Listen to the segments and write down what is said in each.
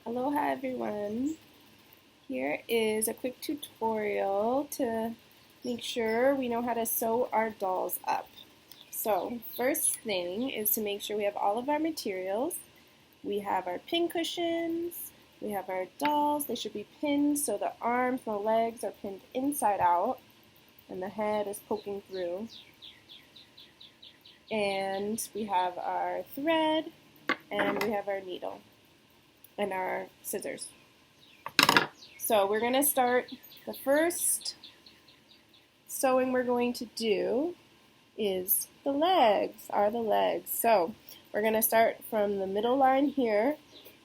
Aloha everyone. Here is a quick tutorial to make sure we know how to sew our dolls up. So first thing is to make sure we have all of our materials. We have our pin cushions, we have our dolls. They should be pinned so the arms and the legs are pinned inside out and the head is poking through. And we have our thread and we have our needle and our scissors. So we're going to start, the first sewing we're going to do is the legs. So we're going to start from the middle line here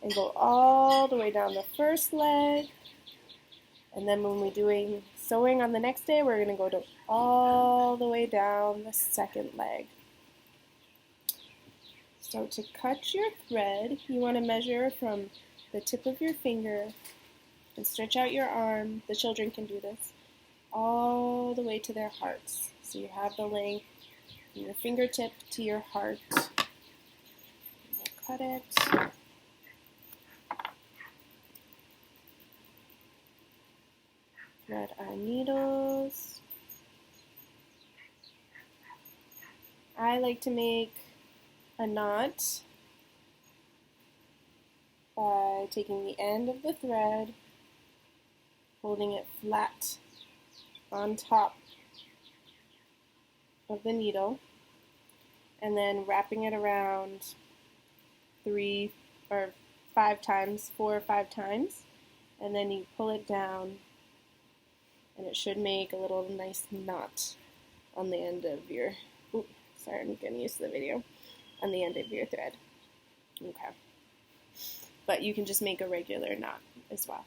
and go all the way down the first leg. And then when we're doing sewing on the next day, we're going to go all the way down the second leg. So to cut your thread, you want to measure from the tip of your finger and stretch out your arm. The children can do this all the way to their hearts. So you have the length from your fingertip to your heart. We'll cut it. Thread our needles. I like to make a knot by taking the end of the thread, holding it flat on top of the needle, and then wrapping it around 4 or 5 times, and then you pull it down, and it should make a little nice knot on the end of your, sorry, I'm getting used to the video, on the end of your thread. Okay. But you can just make a regular knot as well.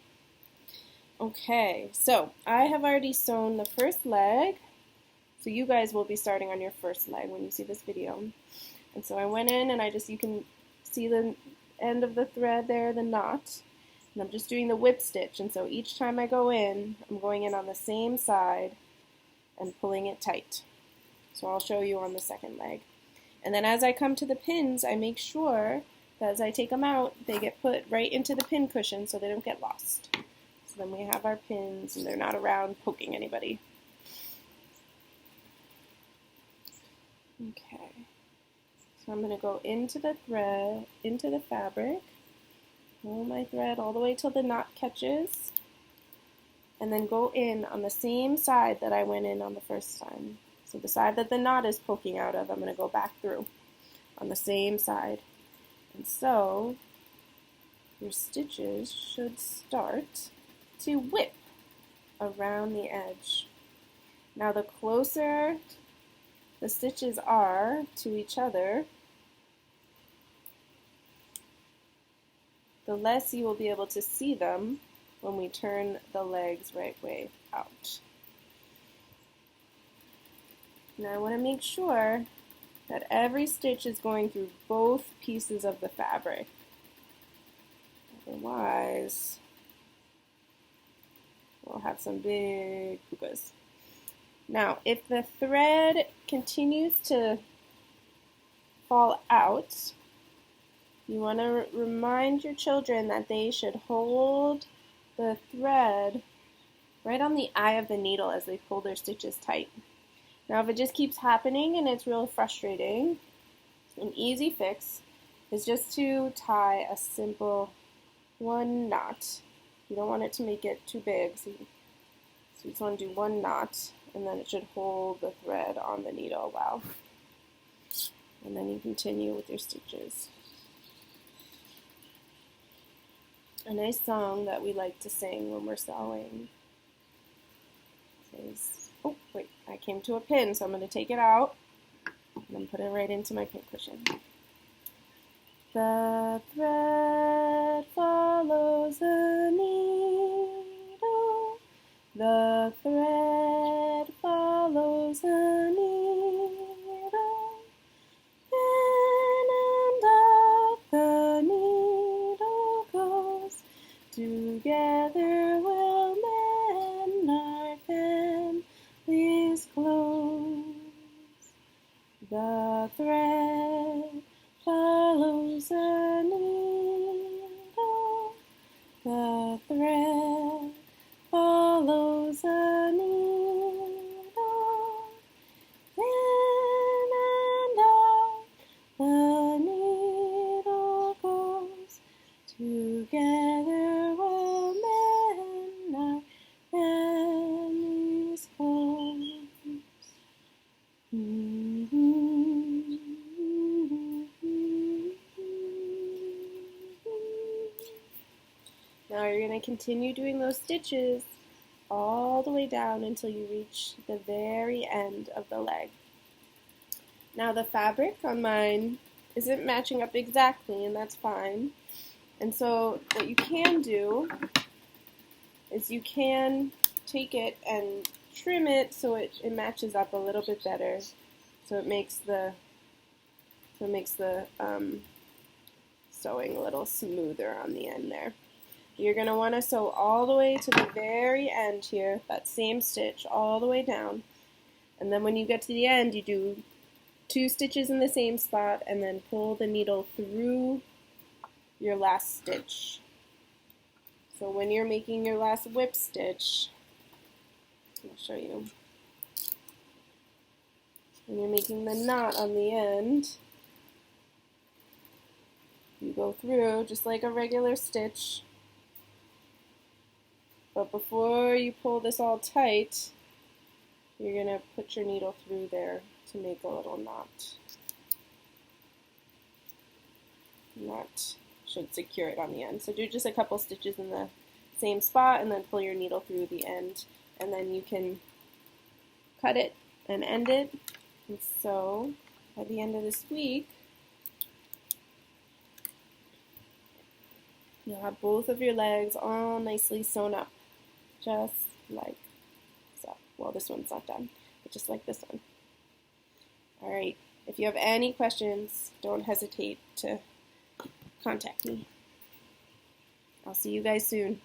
Okay, so I have already sewn the first leg, so you guys will be starting on your first leg when you see this video. And so I went in and you can see the end of the thread there, the knot, and I'm just doing the whip stitch, and so each time I go in, I'm going in on the same side and pulling it tight. So I'll show you on the second leg. And then as I come to the pins, I make sure that as I take them out, they get put right into the pin cushion so they don't get lost. So then we have our pins and they're not around poking anybody. Okay, so I'm going to go into the thread, into the fabric, pull my thread all the way till the knot catches, and then go in on the same side that I went in on the first time. So the side that the knot is poking out of, I'm going to go back through on the same side. And so your stitches should start to whip around the edge. Now the closer the stitches are to each other, the less you will be able to see them when we turn the legs right way out. Now I want to make sure that every stitch is going through both pieces of the fabric. Otherwise, we'll have some big pukas. Now, if the thread continues to fall out, you want to remind your children that they should hold the thread right on the eye of the needle as they pull their stitches tight. Now, if it just keeps happening and it's real frustrating, an easy fix is just to tie a simple one knot. You don't want it to make it too big, so you just want to do one knot, and then it should hold the thread on the needle well. And then you continue with your stitches. A nice song that we like to sing when we're sewing is, oh wait, I came to a pin, so I'm going to take it out and then put it right into my pin cushion. The thread follows the needle, the thread follows the needle, in and out the needle goes, together we'll mend our family's clothes. The thread follows the needle, Now you're going to continue doing those stitches all the way down until you reach the very end of the leg. Now the fabric on mine isn't matching up exactly, and that's fine. And so what you can do is you can take it and trim it so it matches up a little bit better. So it makes the sewing a little smoother on the end there. You're going to want to sew all the way to the very end here, that same stitch all the way down. And then when you get to the end, you do 2 stitches in the same spot and then pull the needle through your last stitch. So when you're making your last whip stitch, I'll show you. When you're making the knot on the end, you go through just like a regular stitch. But before you pull this all tight, you're going to put your needle through there to make a little knot. And that should secure it on the end. So do just a couple stitches in the same spot and then pull your needle through the end. And then you can cut it and end it. And so by the end of this week, you'll have both of your legs all nicely sewn up. Just like so. Well, this one's not done, but just like this one. All right. If you have any questions, don't hesitate to contact me. I'll see you guys soon.